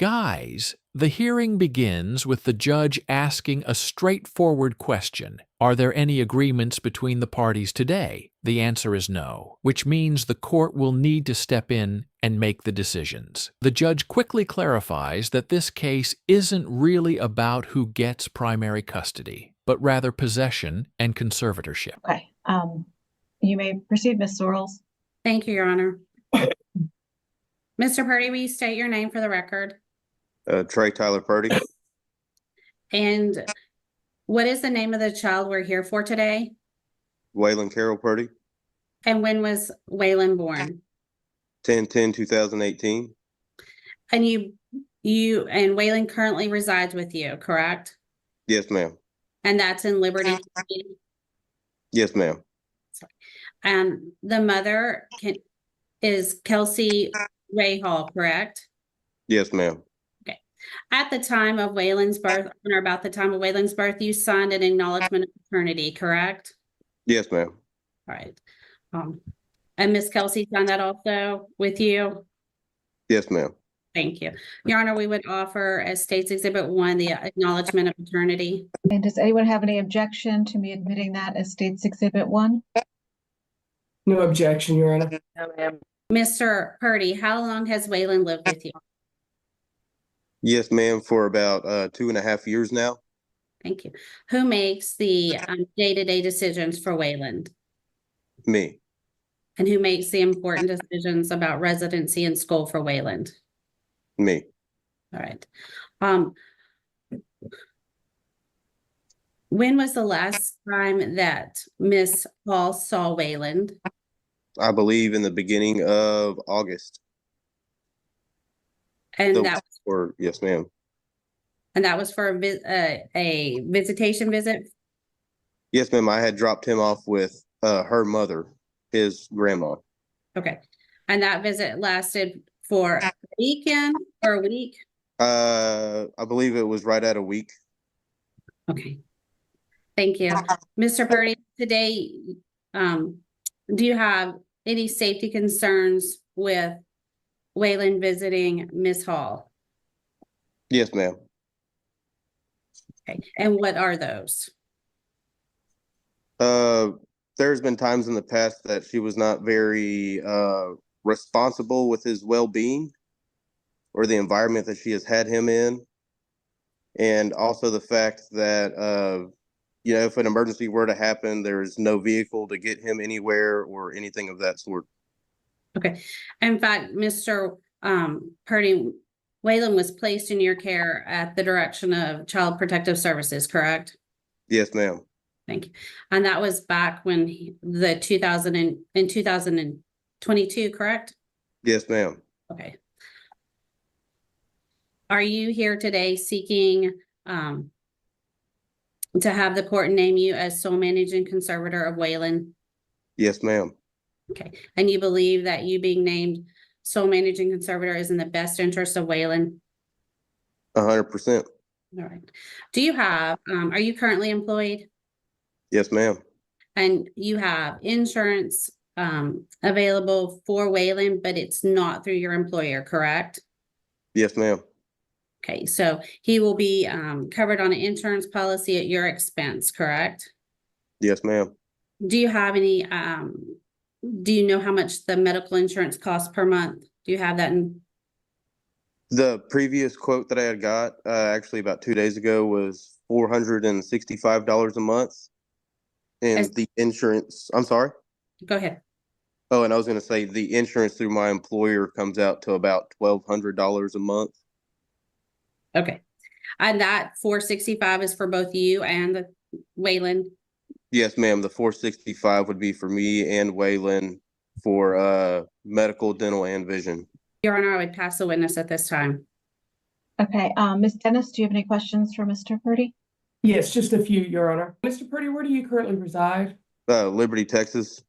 guise, the hearing begins with the judge asking a straightforward question. Are there any agreements between the parties today? The answer is no, which means the court will need to step in and make the decisions. The judge quickly clarifies that this case isn't really about who gets primary custody, but rather possession and conservatorship. Okay. You may proceed, Ms. Sorrells. Thank you, Your Honor. Mr. Purdy, will you state your name for the record? Trey Tyler Purdy. And what is the name of the child we're here for today? Waylon Carroll Purdy. And when was Waylon born? 10/10/2018. And you and Waylon currently resides with you, correct? Yes, ma'am. And that's in Liberty? Yes, ma'am. And the mother is Kelsey Ray Hall, correct? Yes, ma'am. Okay. At the time of Waylon's birth, or about the time of Waylon's birth, you signed an acknowledgement of paternity, correct? Yes, ma'am. All right. And Miss Kelsey signed that also with you? Yes, ma'am. Thank you. Your Honor, we would offer as State's Exhibit 1 the acknowledgement of paternity. And does anyone have any objection to me admitting that as State's Exhibit 1? No objection, Your Honor. Mr. Purdy, how long has Waylon lived with you? Yes, ma'am, for about 2.5 years now. Thank you. Who makes the day-to-day decisions for Waylon? Me. And who makes the important decisions about residency and school for Waylon? Me. All right. When was the last time that Miss Hall saw Waylon? I believe in the beginning of August. And So, that yes, ma'am. and that was for a visitation visit? Yes, ma'am. I had dropped him off with her mother, his grandma. Okay. And that visit lasted for a weekend or a week? I believe it was right at a week. Okay. Thank you. Mr. Purdy, today, do you have any safety concerns with Waylon visiting Miss Hall? Yes, ma'am. Okay. And what are those? There's been times in the past that she was not very responsible with his well-being or the environment that she has had him in. And also the fact that, if an emergency were to happen, there is no vehicle to get him anywhere or anything of that sort. Okay. In fact, Mr. Purdy, Waylon was placed in your care at the direction of Child Protective Services, correct? Yes, ma'am. Thank you. And that was back when in 2022, correct? Yes, ma'am. Okay. Are you here today seeking to have the court name you as sole managing conservator of Waylon? Yes, ma'am. Okay. And you believe that you being named sole managing conservator is in the best interest of Waylon? 100%. All right. Do you have, are you currently employed? Yes, ma'am. And you have insurance available for Waylon, but it's not through your employer, correct? Yes, ma'am. Okay, so he will be covered on an insurance policy at your expense, correct? Yes, ma'am. Do you have any, do you know how much the medical insurance costs per month? Do you have that in? The previous quote that I had got actually about 2 days ago was $465 a month. And the insurance, I'm sorry? Go ahead. Oh, and I was going to say the insurance through my employer comes out to about $1,200 a month. Okay. And that 465 is for both you and Waylon? Yes, ma'am. The 465 would be for me and Waylon for medical, dental, and vision. Your Honor, I would pass the witness at this time. Okay. Ms. Dennis, do you have any questions for Mr. Purdy? Yes, just a few, Your Honor. Mr. Purdy, where do you currently reside? Liberty, Texas.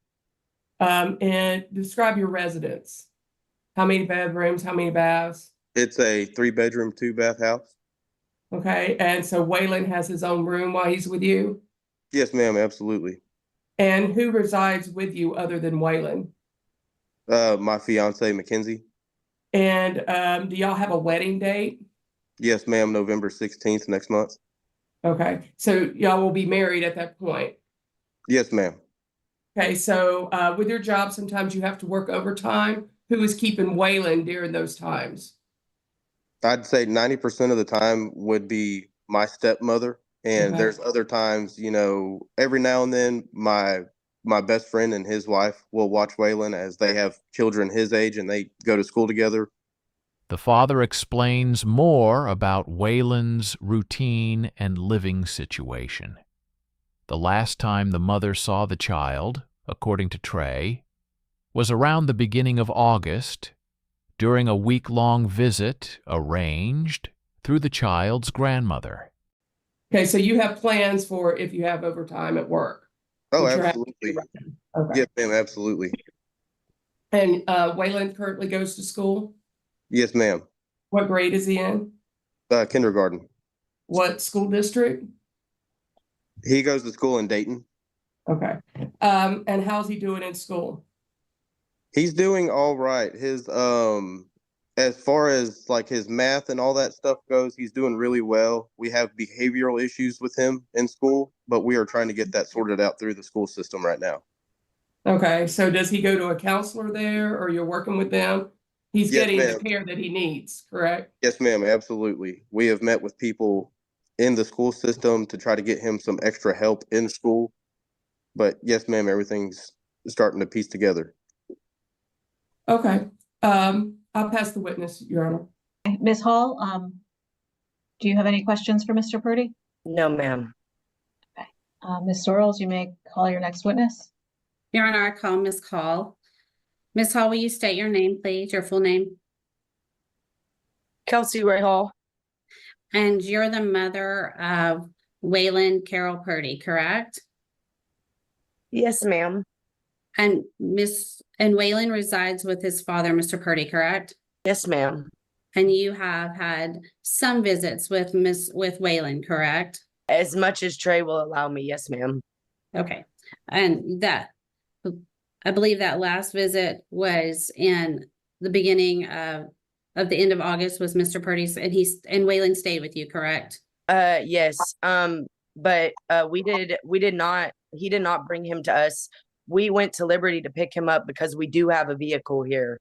And describe your residence. How many bedrooms, how many baths? It's a 3-bedroom, 2-bath house. Okay, and so Waylon has his own room while he's with you? Yes, ma'am, absolutely. And who resides with you other than Waylon? My fiance, Mackenzie. And do y'all have a wedding date? Yes, ma'am, November 16th next month. Okay, so y'all will be married at that point. Yes, ma'am. Okay, so with your job, sometimes you have to work overtime. Who is keeping Waylon during those times? I'd say 90% of the time would be my stepmother. And Okay. there's other times, every now and then my best friend and his wife will watch Waylon as they have children his age and they go to school together. The father explains more about Waylon's routine and living situation. The last time the mother saw the child, according to Trey, was around the beginning of August, during a week-long visit arranged through the child's grandmother. Okay, so you have plans for if you have overtime at work. Oh, which you're absolutely. Okay. Yes, ma'am, absolutely. And Waylon currently goes to school. Yes, ma'am. What grade is he in? Kindergarten. What school district? He goes to school in Dayton. Okay. And how's he doing in school? He's doing all right. As far as like his math and all that stuff goes, he's doing really well. We have behavioral issues with him in school, but we are trying to get that sorted out through the school system right now. Okay, so does he go to a counselor there, or you're working with them? He's Yes, getting the ma'am. care that he needs, correct? Yes, ma'am, absolutely. We have met with people in the school system to try to get him some extra help in school. But yes, ma'am, everything's starting to piece together. Okay. I'll pass the witness, Your Honor. Ms. Hall, do you have any questions for Mr. Purdy? No, ma'am. Ms. Sorrells, you may call your next witness. Your Honor, I call Ms. Hall. Ms. Hall, will you state your name, please, your full name? Kelsey Ray Hall. And you're the mother of Waylon Carroll Purdy, correct? Yes, ma'am. And Waylon resides with his father, Mr. Purdy, correct? Yes, ma'am. And you have had some visits with Waylon, correct? As much as Trey will allow me. Yes, ma'am. Okay. And I believe that last visit was in the beginning of the end of August was Mr. Purdy's, and Waylon stayed with you, correct? Yes. But he did not bring him to us. We went to Liberty to pick him up because we do have a vehicle here.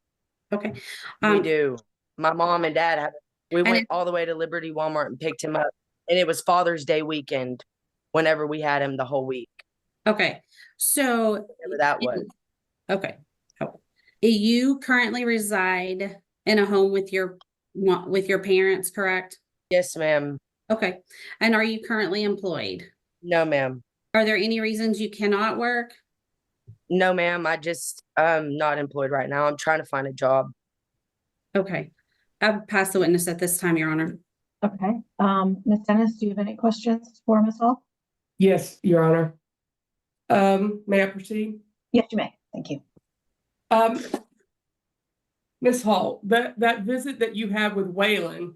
Okay. We do. My mom and dad went all the way to Liberty Walmart and picked him up. And it was Father's Day weekend whenever we had him the whole week. Okay. So Whatever that was. okay. You currently reside in a home with your parents, correct? Yes, ma'am. Okay. And are you currently employed? No, ma'am. Are there any reasons you cannot work? No, ma'am. I'm not employed right now. I'm trying to find a job. Okay. I'll pass the witness at this time, Your Honor. Okay. Ms. Dennis, do you have any questions for Ms. Hall? Yes, Your Honor. May I proceed? Yes, you may. Thank you. Ms. Hall, that visit that you had with Waylon,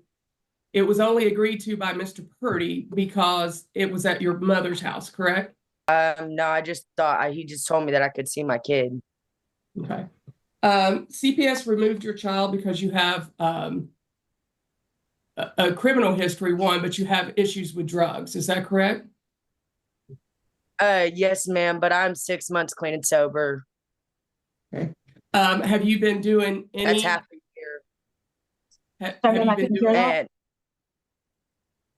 it was only agreed to by Mr. Purdy because it was at your mother's house, correct? No, I just thought he just told me that I could see my kid. Okay. CPS removed your child because you have a criminal history, one, but you have issues with drugs. Is that correct? Yes, ma'am, but I'm 6 months clean and sober. Okay. Have you been doing any? That's half a year. Sorry, Have I you been couldn't doing hear that. And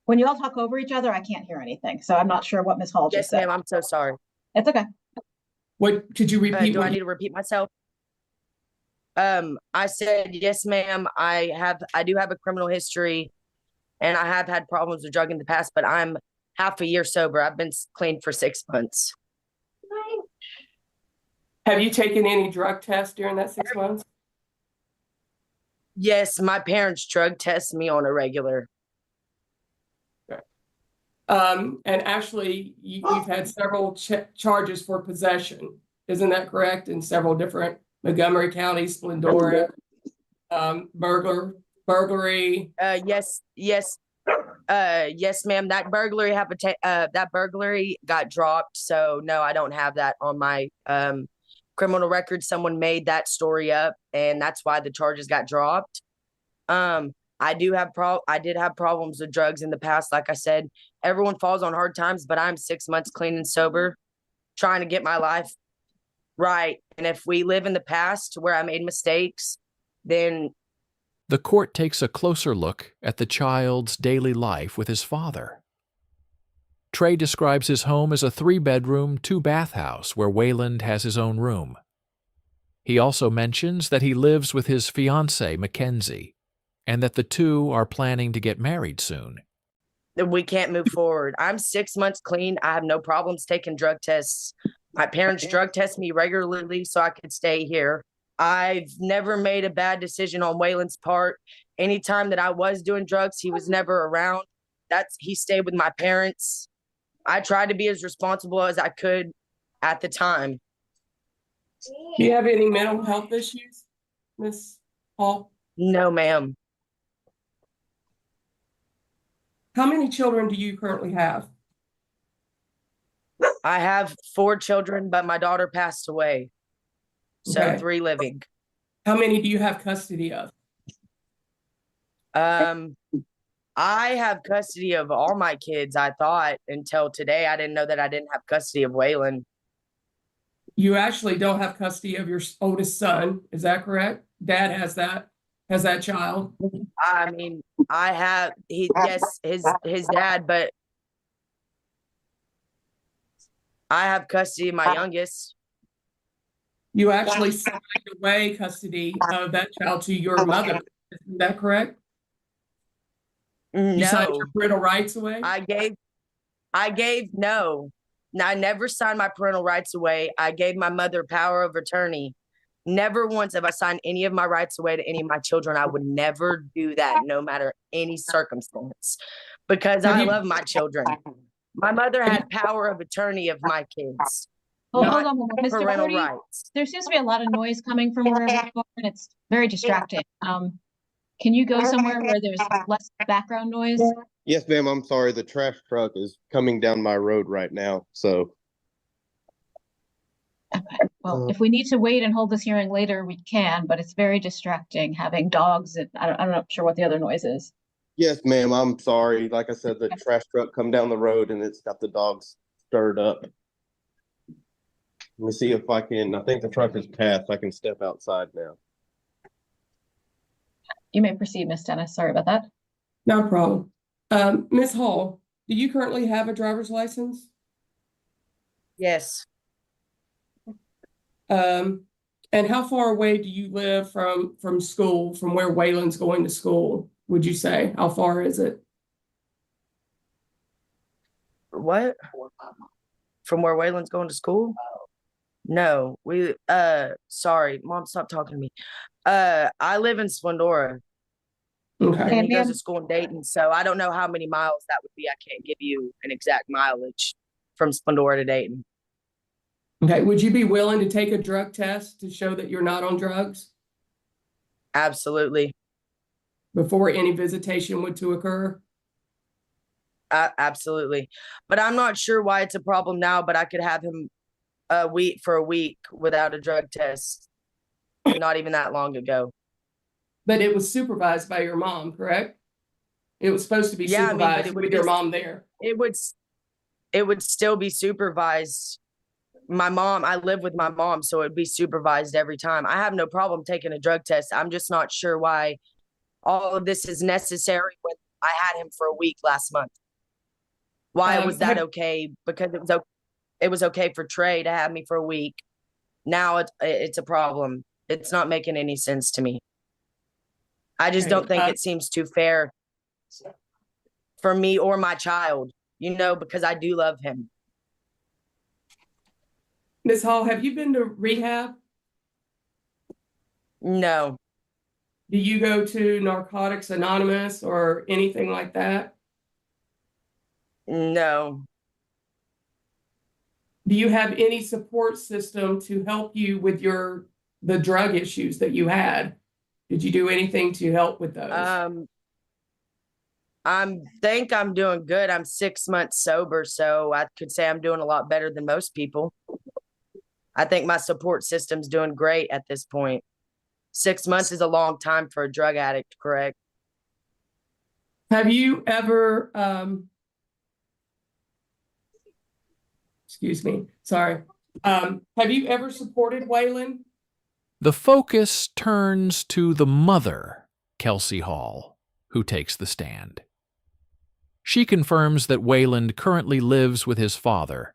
When you all talk over each other, I can't hear anything. So I'm not sure what Ms. Hall yes, just said. ma'am, I'm so sorry. It's okay. What could you repeat? Do I need to repeat myself? I said yes, ma'am. I do have a criminal history, and I have had problems with drug in the past, but I'm half a year sober. I've been clean for 6 months. Have you taken any drug tests during that 6 months? Yes, my parents drug test me on a regular. And actually, you've had several charges for possession. Isn't that correct? In several different Montgomery County, Splendora, burglary. Yes, ma'am. That burglary got dropped. So no, I don't have that on my criminal record. Someone made that story up, and that's why the charges got dropped. I did have problems with drugs in the past. Like I said, everyone falls on hard times, but I'm 6 months clean and sober, trying to get my life right. And if we live in the past where I made mistakes, then The court takes a closer look at the child's daily life with his father. Trey describes his home as a 3-bedroom, 2-bath house where Wayland has his own room. He also mentions that he lives with his fiancée, Mackenzie, and that the two are planning to get married soon. we can't move forward. I'm 6 months clean. I have no problems taking drug tests. My parents drug test me regularly so I could stay here. I've never made a bad decision on Wayland's part. Anytime that I was doing drugs, he was never around. He stayed with my parents. I tried to be as responsible as I could at the time. Do you have any mental health issues, Miss Hall? No, ma'am. How many children do you currently have? I have 4 children, but my daughter passed away. So Okay. 3 living. How many do you have custody of? I have custody of all my kids, I thought, until today. I didn't know that I didn't have custody of Wayland. You actually don't have custody of your oldest son, is that correct? Dad has that child. I mean, yes, his dad, but I have custody of my youngest. You actually signed away custody of that child to your mother, is that correct? You signed No, your parental rights away? no. I never signed my parental rights away. I gave my mother power of attorney. Never once have I signed any of my rights away to any of my children. I would never do that, no matter any circumstance, because I love my children. My mother had power of attorney of my kids. Hold not on, Mr. parental Purdy, rights. there seems to be a lot of noise coming from wherever you are, and it's very distracting. Can you go somewhere where there's less background noise? Yes, ma'am. I'm sorry. The trash truck is coming down my road right now. So, Okay. Well, if we need to wait and hold this hearing later, we can, but it's very distracting having dogs. And I'm not sure what the other noise is. yes, ma'am. I'm sorry. Like I said, the trash truck come down the road and it's got the dogs stirred up. Let me see if I think the truck is passed. I can step outside now. You may proceed, Miss Dennis. Sorry about that. No problem. Ms. Hall, do you currently have a driver's license? Yes. And how far away do you live from school, from where Wayland's going to school, would you say? How far is it? What? From where Wayland's going to school? No, sorry, Mom, stop talking to me. I live in Splendora, Okay. and he And goes ma'am- to school in Dayton, so I don't know how many miles that would be. I can't give you an exact mileage from Splendora to Dayton. Okay. Would you be willing to take a drug test to show that you're not on drugs Absolutely. before any visitation would to occur? Absolutely. But I'm not sure why it's a problem now, but I could have him a week without a drug test. Not even that long ago. But it was supervised by your mom, correct? It was supposed to be Yeah, I mean, but supervised it would with your just- mom there. It would still be supervised. I live with my mom, so it'd be supervised every time. I have no problem taking a drug test. I'm just not sure why all of this is necessary when I had him for a week last month. Why was that okay? Because it was okay for Trey to have me for a week. Now it's a problem. It's not making any sense to me. I just don't think it seems too fair for me or my child, because I do love him. Ms. Hall, have you been to rehab? No, Do you go to Narcotics Anonymous or anything like that? no, Do you have any support system to help you with the drug issues that you had? Did you do anything to help with those? think I'm doing good. I'm 6 months sober, so I could say I'm doing a lot better than most people. I think my support system's doing great at this point. 6 months is a long time for a drug addict, correct? Have you ever, excuse me, sorry. Have you ever supported Waylon? The focus turns to the mother, Kelsey Hall, who takes the stand. She confirms that Wayland currently lives with his father,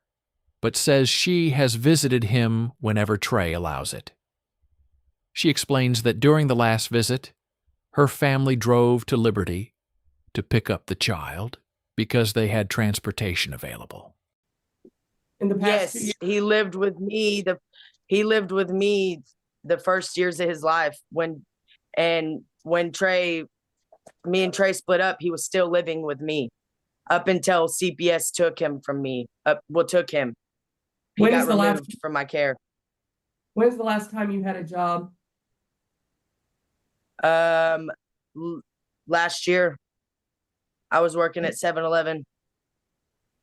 but says she has visited him whenever Trey allows it. She explains that during the last visit, her family drove to Liberty to pick up the child because they had transportation available. In the past 2 Yes, years? he lived with me. The first years of his life when me and Trey split up, he was still living with me up until CPS took him from me. Took him. He When got is the last- removed from my care. When's the last time you had a job? Last year, I was working at 7-Eleven.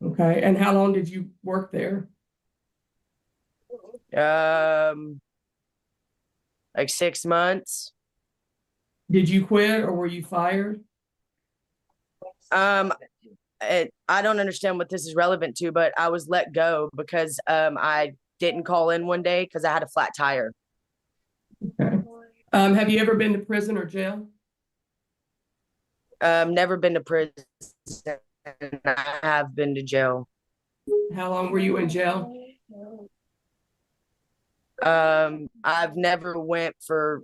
Okay, and how long did you work there? Like 6 months. Did you quit or were you fired? I don't understand what this is relevant to, but I was let go because I didn't call in one day because I had a flat tire. Okay. Have you ever been to prison or jail? Never been to prison. I have been to jail. How long were you in jail? I've never went for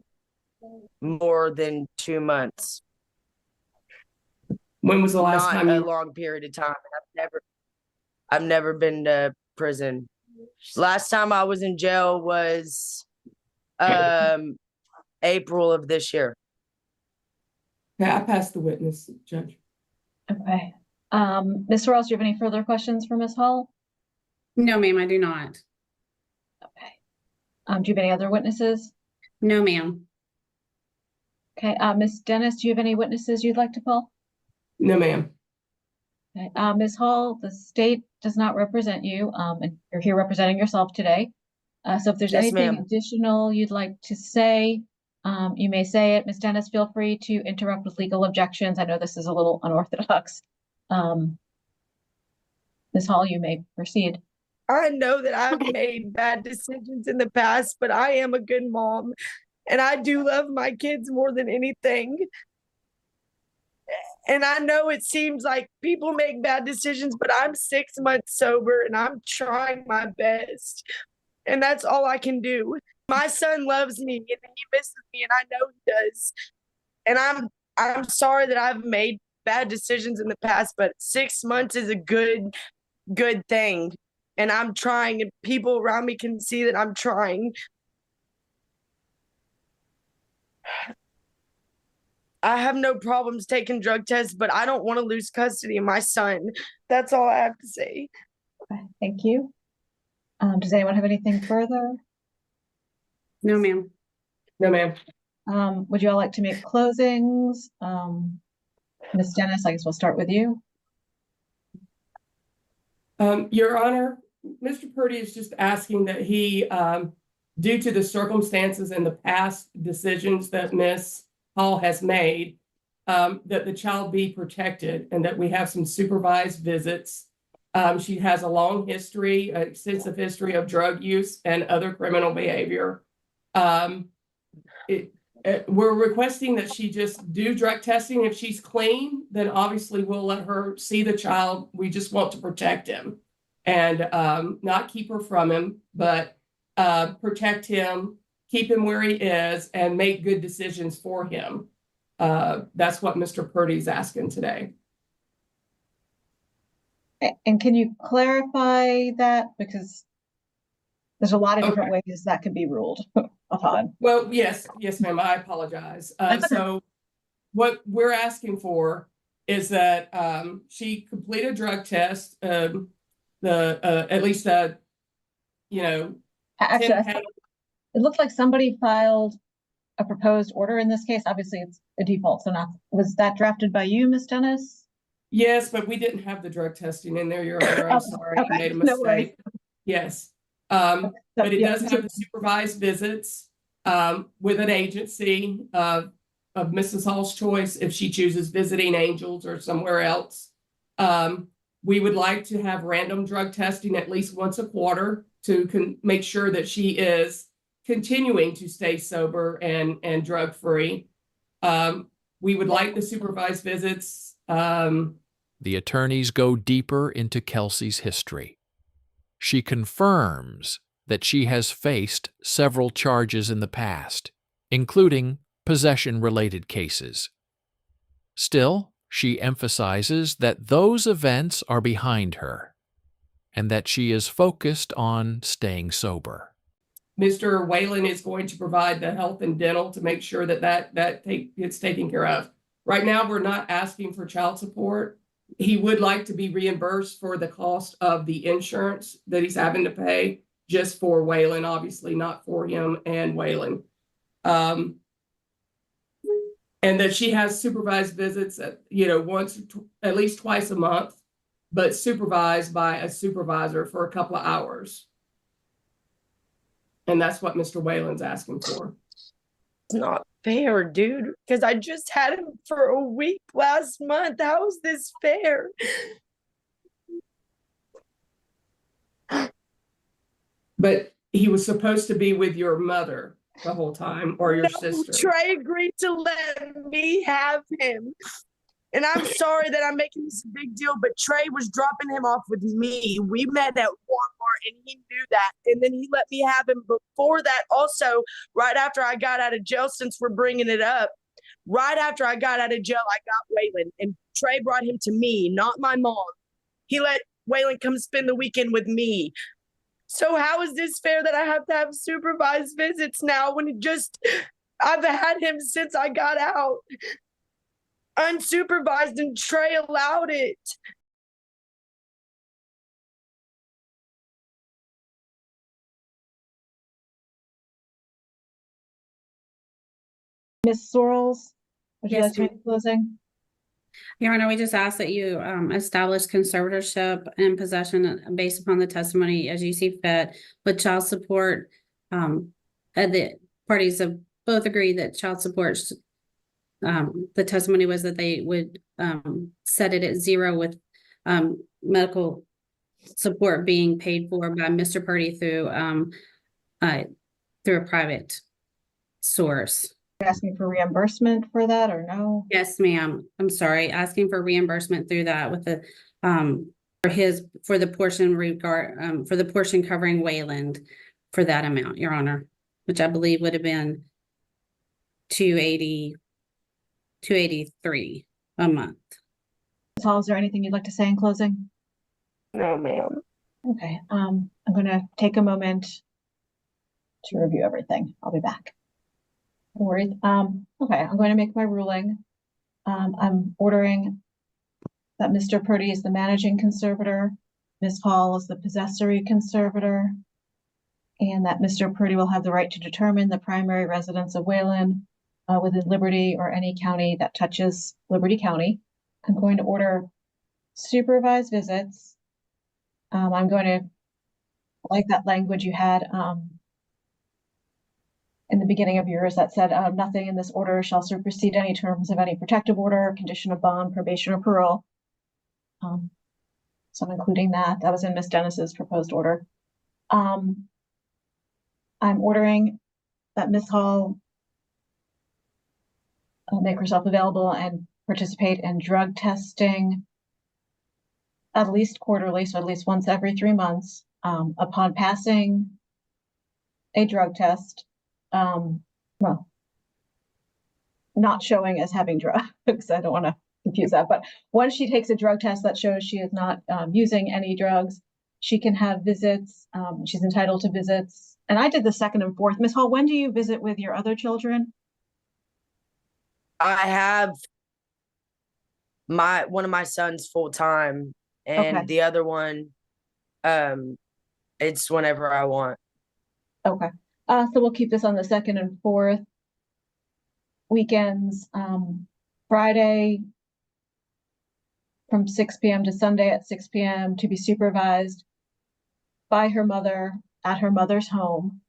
more than 2 months. When was the last Not time a you long period of time. I've never been to prison. Last time I was in jail was April of this year. Okay, I passed the witness, Judge. Okay. Ms. Ross, do you have any further questions for Ms. Hall? No, ma'am, I do not. Okay. Do you have any other witnesses? No, ma'am. Okay. Ms. Dennis, do you have any witnesses you'd like to call? No, ma'am. Okay. Ms. Hall, the state does not represent you, and you're here representing yourself today. So if there's Yes, anything ma'am. additional you'd like to say, you may say it. Ms. Dennis, feel free to interrupt with legal objections. I know this is a little unorthodox. Ms. Hall, you may proceed. I know that I've made bad decisions in the past, but I am a good mom and I do love my kids more than anything. And I know it seems like people make bad decisions, but I'm 6 months sober and I'm trying my best. And that's all I can do. My son loves me and he misses me and I know he does. And I'm sorry that I've made bad decisions in the past, but 6 months is a good thing. And I'm trying, and people around me can see that I'm trying. I have no problems taking drug tests, but I don't want to lose custody of my son. That's all I have to say. Okay, thank you. Does anyone have anything further? No, ma'am. No, ma'am. Would you all like to make closings? Ms. Dennis, I guess we'll start with you. Your Honor, Mr. Purdy is just asking that he, due to the circumstances and the past decisions that Ms. Hall has made, that the child be protected and that we have some supervised visits. She has a long history, extensive history of drug use and other criminal behavior. We're requesting that she just do drug testing. If she's clean, then obviously we'll let her see the child. We just want to protect him and not keep her from him, but protect him, keep him where he is, and make good decisions for him. That's what Mr. Purdy's asking today. And can you clarify that? Because there's a lot of different ways that could be ruled upon. Well, yes, ma'am, I apologize. So what we're asking for is that she complete a drug test, at least Actually, it looked like somebody filed a proposed order in this case. Obviously, it's a default, so not. Was that drafted by you, Ms. Dennis? Yes, but we didn't have the drug testing in there, Your Honor. I'm sorry, I made a No worries. mistake. Yes, but it does have the supervised visits. with an agency of Mrs. Hall's choice if she chooses Visiting Angels or somewhere else. We would like to have random drug testing at least once a quarter to make sure that she is continuing to stay sober and drug-free. We would like the supervised visits. The attorneys go deeper into Kelsey's history. She confirms that she has faced several charges in the past, including possession-related cases. Still, she emphasizes that those events are behind her and that she is focused on staying sober. Mr. Whalen is going to provide the health and dental to make sure that gets taken care of. Right now, we're not asking for child support. He would like to be reimbursed for the cost of the insurance that he's having to pay just for Whalen, obviously not for him and Whalen. And that she has supervised visits, once, at least twice a month, but supervised by a supervisor for a couple of hours. And that's what Mr. Whalen's asking for. It's not fair, dude, because I just had him for a week last month. How is this fair? But he was supposed to be with your mother the whole time, or your No, sister. Trey agreed to let me have him. And I'm sorry that I'm making this a big deal, but Trey was dropping him off with me. We met at Walmart and he knew that. And then he let me have him before that. Also, right after I got out of jail, since we're bringing it up, right after I got out of jail, I got Whalen. And Trey brought him to me, not my mom. He let Whalen come spend the weekend with me. So how is this fair that I have to have supervised visits now when I've had him since I got out? Unsupervised, and Trey allowed it. Ms. Sorrells, would you Yes, like to make a closing? Your Honor, we just ask that you establish conservatorship and possession based upon the testimony as you see fit with child support. The parties have both agreed that child support, the testimony was that they would set it at zero with medical support being paid for by Mr. Purdy through a private source. Asking for reimbursement for that or no? Yes, ma'am. I'm sorry, asking for reimbursement through that with the for the portion covering Wayland for that amount, Your Honor, which I believe would have been $283 a month. Ms. Hall, is there anything you'd like to say in closing? No, ma'am. Okay, I'm gonna take a moment to review everything. I'll be back. No worries. Okay, I'm going to make my ruling. I'm ordering that Mr. Purdy is the managing conservator, Ms. Hall is the possessory conservator, and that Mr. Purdy will have the right to determine the primary residence of Wayland within Liberty or any county that touches Liberty County. I'm going to order supervised visits. I'm going to like that language you had in the beginning of yours that said nothing in this order shall supersede any terms of any protective order, condition of bond, probation, or parole. So I'm including that. That was in Ms. Dennis's proposed order. I'm ordering that Ms. Hall make herself available and participate in drug testing at least quarterly, so at least once every 3 months, upon passing a drug test. Well, not showing as having drugs. I don't want to confuse that, but once she takes a drug test that shows she is not using any drugs, she can have visits. She's entitled to visits. And I did the 2nd and 4th. Ms. Hall, when do you visit with your other children? I have one of my sons full time, and Okay. the other one, it's whenever I want. Okay. So we'll keep this on the 2nd and 4th. Weekends, Friday from 6 p.m. to Sunday at 6 p.m. to be supervised by her mother at her mother's home.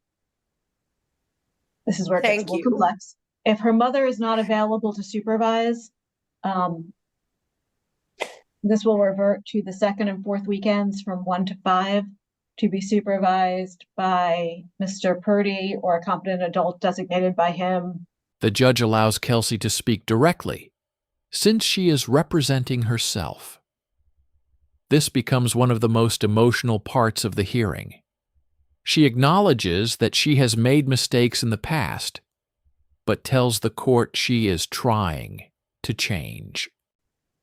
This is where it gets a Thank little you. complex. If her mother is not available to supervise, this will revert to the second and fourth weekends from 1 to 5 to be supervised by Mr. Purdy or a competent adult designated by him. The judge allows Kelsey to speak directly, since she is representing herself. This becomes one of the most emotional parts of the hearing. She acknowledges that she has made mistakes in the past, but tells the court she is trying to change.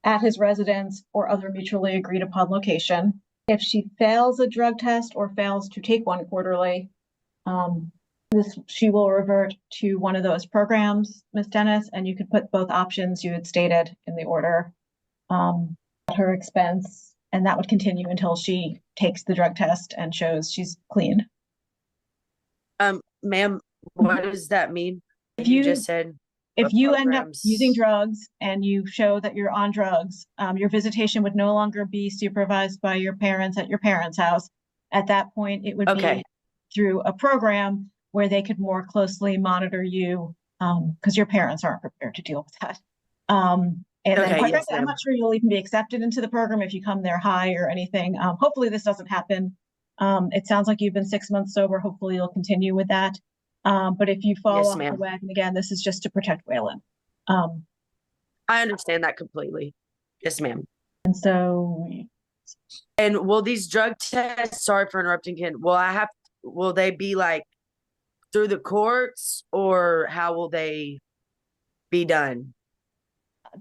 At his residence or other mutually agreed upon location. If she fails a drug test or fails to take one quarterly, she will revert to one of those programs, Ms. Dennis, and you could put both options you had stated in the order at her expense, and that would continue until she takes the drug test and shows she's clean. Ma'am, what does that mean? If You you just said If what you end up programs? using drugs and you show that you're on drugs, your visitation would no longer be supervised by your parents at your parents' house. At that point, it would Okay. be through a program where they could more closely monitor you, because your parents aren't prepared to deal with that. And then Okay, quite yes, frankly, I'm ma'am. not sure you'll even be accepted into the program if you come there high or anything. Hopefully this doesn't happen. It sounds like you've been 6 months sober. Hopefully you'll continue with that. But if you fall Yes, off the ma'am. wagon again, this is just to protect Waylon. I understand that completely. Yes, ma'am. And so And will these drug tests, sorry for interrupting, Ken, will they be like through the courts, or how will they be done?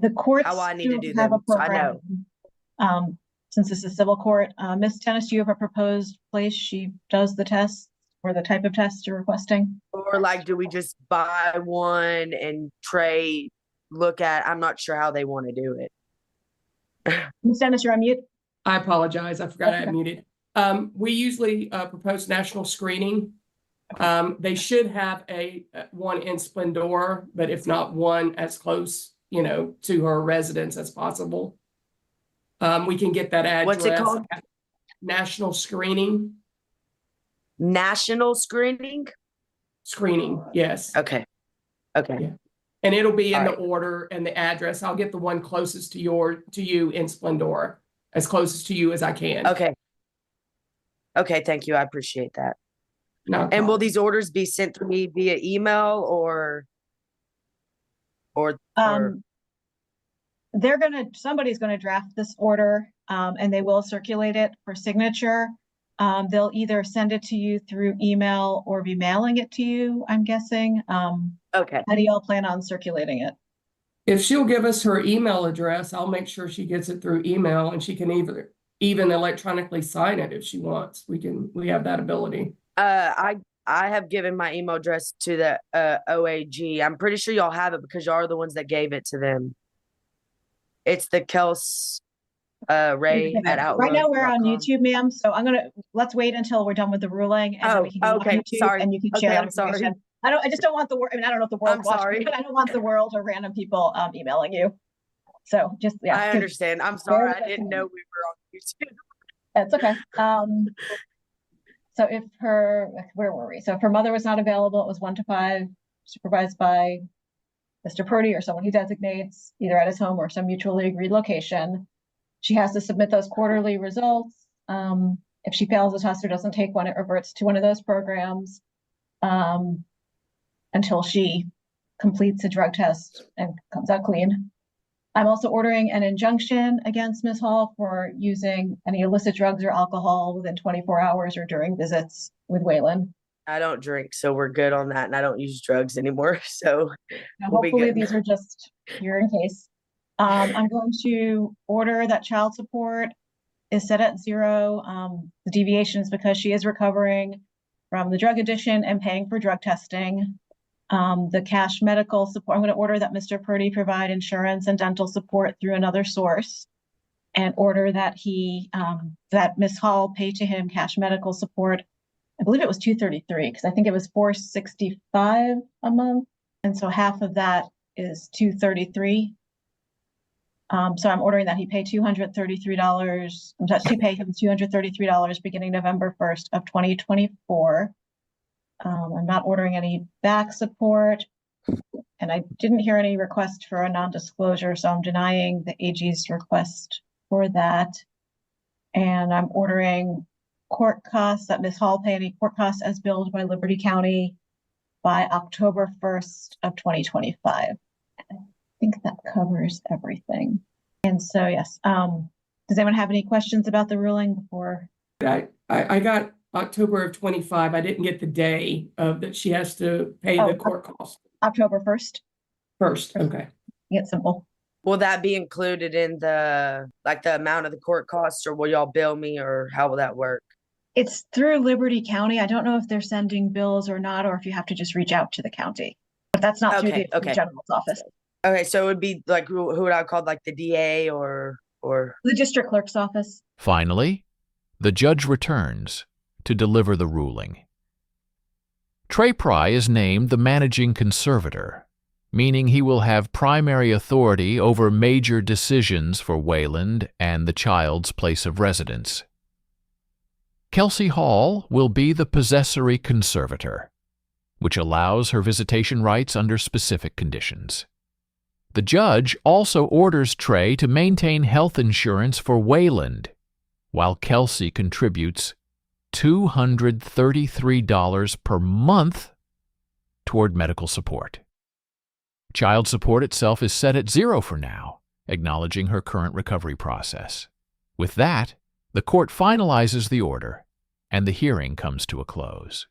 the courts How I need to do have a them, so I program. Since this is civil court, Ms. Dennis, do you have a proposed place she does the tests or the type of tests you're requesting? Or like, do we just buy one and trade, look at, I'm not sure how they want to do it. Ms. Dennis, you're on mute. I apologize. I forgot I had Okay. muted. We usually propose national screening. They should have one in Splendora, but if not, one as close, to her residence as possible. We can get that address. What's it called? National screening. National screening? Screening, yes. Okay. Okay. Yeah. And it'll be in All the right. order and the address. I'll get the one closest to you in Splendora, as closest to you as I can. Okay. Okay, thank you. I appreciate that. No And will problem. these orders be sent to me via email or Somebody's gonna draft this order, and they will circulate it for signature. They'll either send it to you through email or be mailing it to you, I'm guessing. okay. How do y'all plan on circulating it? If she'll give us her email address, I'll make sure she gets it through email, and she can even electronically sign it if she wants. We have that ability. I have given my email address to the OAG. I'm pretty sure y'all have it because y'all are the ones that gave it to them. It's the Kels Ray at Outlook. Right now we're on YouTube, ma'am, so let's wait until we're done with the ruling and then we can go on okay, YouTube sorry. and you can Okay, share that I'm sorry. information. I just don't want the world, I don't know if the world I'm watches, sorry. but I don't want the world or random people emailing you. So just, yeah. I understand. I'm sorry. I didn't know we were on YouTube. That's okay. So where were we? So if her mother was not available, it was 1 to 5, supervised by Mr. Purdy or someone he designates, either at his home or some mutually agreed location. She has to submit those quarterly results. If she fails the test or doesn't take one, it reverts to one of those programs until she completes a drug test and comes out clean. I'm also ordering an injunction against Ms. Hall for using any illicit drugs or alcohol within 24 hours or during visits with Waylon. I don't drink, so we're good on that, and I don't use drugs anymore. So Now, we'll be hopefully good. these are just here in case. I'm going to order that child support is set at 0. The deviation is because she is recovering from the drug addiction and paying for drug testing. The cash medical support, I'm going to order that Mr. Purdy provide insurance and dental support through another source, and order that that Ms. Hall pay to him cash medical support. I believe it was $233 because I think it was $465 a month, and so half of that is $233. So I'm ordering that he pay $233. To pay him $233 beginning November 1st of 2024. I'm not ordering any back support. And I didn't hear any request for a non-disclosure, so I'm denying the AG's request for that. And I'm ordering court costs, that Ms. Hall pay any court costs as billed by Liberty County by October 1st of 2025. I think that covers everything. And so, yes, does anyone have any questions about the ruling before? I got October of 25. I didn't get the day of that she has to pay the court cost. October 1st. First, okay. It's simple. Will that be included in the amount of the court costs, or will y'all bill me, or how will that work? It's through Liberty County. I don't know if they're sending bills or not, or if you have to just reach out to the county. But that's not through the Attorney General's office. Okay, so it would be like, who would I call, like the DA or? The district clerk's office. Finally, the judge returns to deliver the ruling. Trey Pry is named the managing conservator, meaning he will have primary authority over major decisions for Wayland and the child's place of residence. Kelsey Hall will be the possessory conservator, which allows her visitation rights under specific conditions. The judge also orders Trey to maintain health insurance for Wayland, while Kelsey contributes $233 per month toward medical support. Child support itself is set at 0 for now, acknowledging her current recovery process. With that, the court finalizes the order, and the hearing comes to a close.